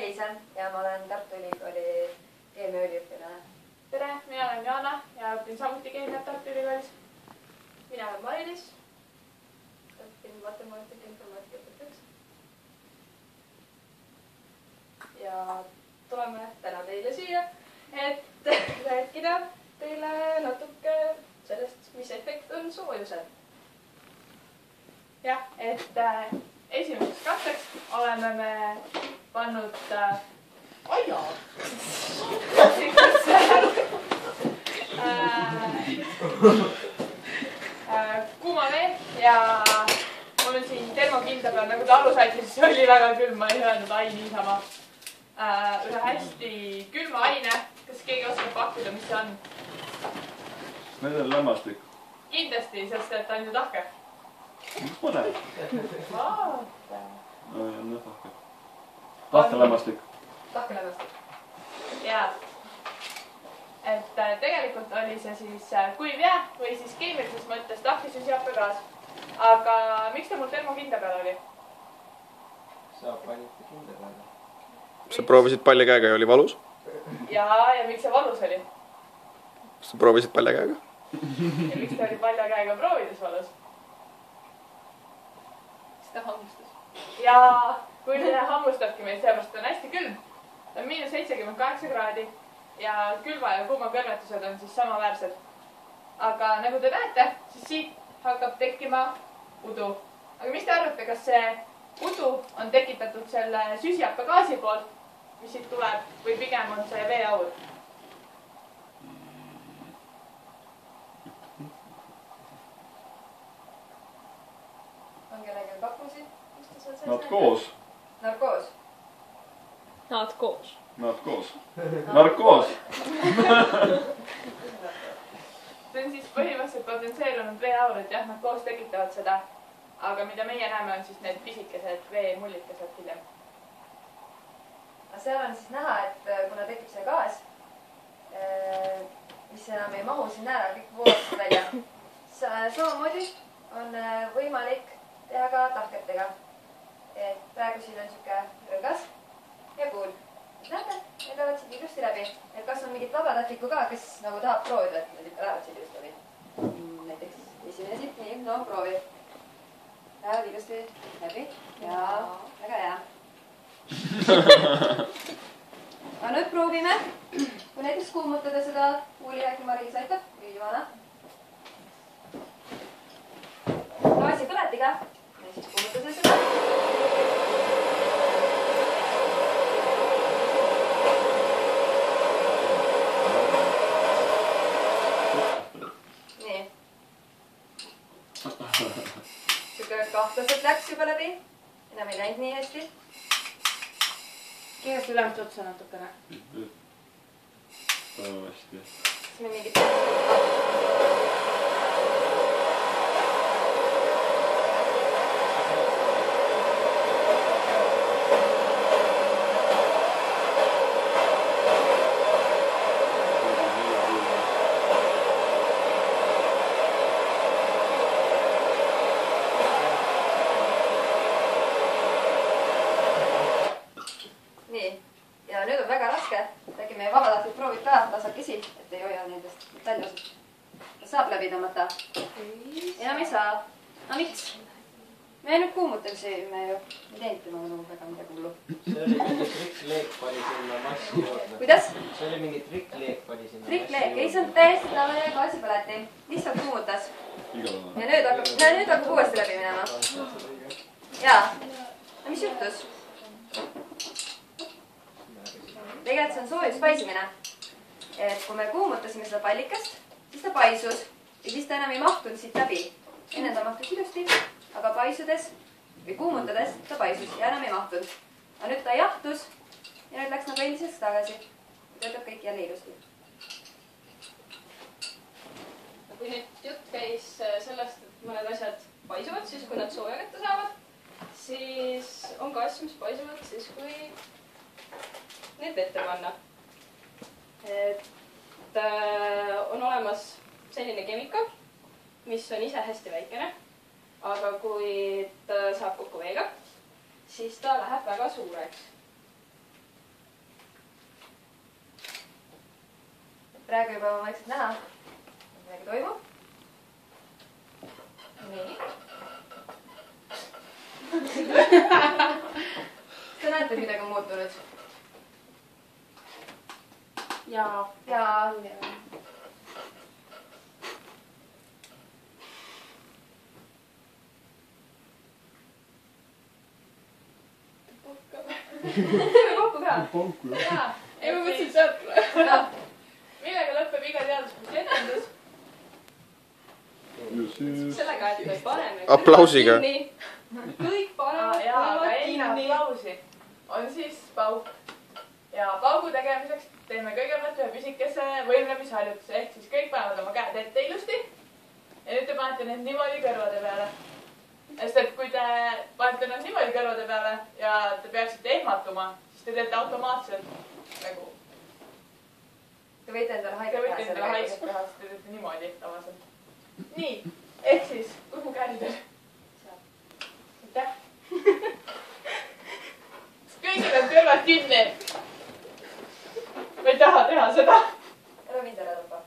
Eliise ja ma olen Tartu Ülikooli keemiaüliõpilane. Tere, mina olen Jaana ja õpin samuti keemiat Tartu Ülikoolis. Mina olen Mailis, õpin matemaatika informaatika õpetajaks. Ja tuleme täna teile siia, et rääkida teile natuke sellest, mis efekt on soojusel. Jah, et esimeseks katseks oleme me pannud aia kuuma vee ja mul on siin termokindla peal, nagu te aru saite, siis oli väga külm, ma ei öelnud ai niisama. Ühe hästi külma aine, kas keegi oskab pakkuda, mis see on? Need on lämmastik. Kindlasti, sest et on ju tahke. Mõne. Vaata. Tahkelämmastik. Tahkelämmastik. Jaa. Et tegelikult oli see siis kuiv jää või siis keemilises mõttes tahkesüsihappegaas. Aga miks ta mul termokindla peal oli? Sa panite kindla peale. Sa proovisid palja käega ja oli valus? Jaa, ja miks see valus oli? Sa proovisid palja käega? Ja miks ta oli palja käega proovides valus? Ta hammustas. Ja kui see hammustabki meid, seepärast on hästi külm. Ta on -78 kraadi ja külva ja kuuma kõrvetused on siis samaväärsed. Aga nagu te näete, siis siit hakkab tekkima udu. Aga mis te arvate, kas see udu on tekitatud selle süsihappegaasi poolt, mis siit tuleb, või pigem on see veeaur? On kellelgi pakkusi? Nad koos. Narkoos. Nad koos. Nad koos. Narkoos. See on siis põhimõtteliselt potenseerunud veeaurid, jah, nad koos tekitavad seda. Aga mida meie näeme, on siis need pisikesed veemullikesed hiljem. Seal on siis näha, et kuna tekib see gaas, mis enam ei mahu sinna ära, kõik voolast välja. Samamoodi on võimalik teha ka tahketega. Et praegu siin on siuke rõgas ja kuul. Näete, need lähevad siit ilusti läbi. Et kas on mingit vabatahtlikku ka, kes nagu tahab proovida, et need lähevad siit ilusti läbi? Näiteks esimene siit, nii, no proovi. Lähevad ilusti läbi ja väga hea. Aga nüüd proovime, kui näiteks kuumutada seda kuuli äkki Maris aitab või Joana. Gaasi põletiga ja siis kuumutada seda. Nii. Siuke kahtlaselt läks juba läbi. Enam ei läinud nii hästi. Kindlasti ülemt otsa natukene. Hästi. Kas me mingit... Ja nüüd on väga raske. Äkki meie vabatahtlik proovib ka tasakesi, et ei hoia nendest metallosad. Saab läbi tõmmata? Enam ei saa. No miks? Me nüüd kuumutasime ju. Ei teinud tema nagu väga midagi hullu. See oli mingi trikkleek pani sinna massi juurde. Kuidas? See oli mingi trikkleek pani sinna massi juurde. Trikkleek. Ei, see on täiesti tavaline gaasipõleti. Lihtsalt kuumutas. Ja nüüd hakkab uuesti läbi minema. Jaa. No mis juhtus? Tegelikult see on soojus paisimine. Et kui me kuumutasime seda pallikast, siis ta paisus ja siis ta enam ei mahtunud siit läbi. Enne ta mahtus ilusti, aga paisudes või kuumutades ta paisus ja enam ei mahtunud. Aga nüüd ta jahtus ja nüüd läks nagu eeliseks tagasi. Töötab kõik jälle ilusti. Kui nüüd jutt käis sellest, et mõned asjad paisuvad, siis kui nad sooja kätte saavad, siis on ka asju, mis paisuvad siis, kui need vette panna. Et on olemas selline kemikaal, mis on ise hästi väikene, aga kui ta saab kokku veega, siis ta läheb väga suureks. praegu juba on vaikselt näha, et midagi toimub. Nii. Te näete, et midagi on muutunud. ja teeme kokku ka. jaa, ei ma mõtlesin sealt tule. Millega lõpeb iga teadusprojekti etendus? sellega, et me paneme Aplausiga. kõik panevad jaa, aga kõrvad enne kinni. aplausi on siis pauk. Ja paugu tegemiseks teeme kõigepealt ühe pisikese võimlemisharjutuse, ehk siis kõik panevad oma käed ette ilusti. Ja nüüd te panete need niimoodi kõrvade peale. Sest et kui te panete nad niimoodi kõrvade peale ja te peaksite ehmatuma, siis te teete automaatselt nagu. Te võite endale Te haiget võite endale haiget teha, sest te teete niimoodi tavaliselt. Nii, ehk siis, kus mu käed on? Aitäh. Kõigil on kõrvad kinni. Ma ei taha teha seda. Ära mind ära tõmba.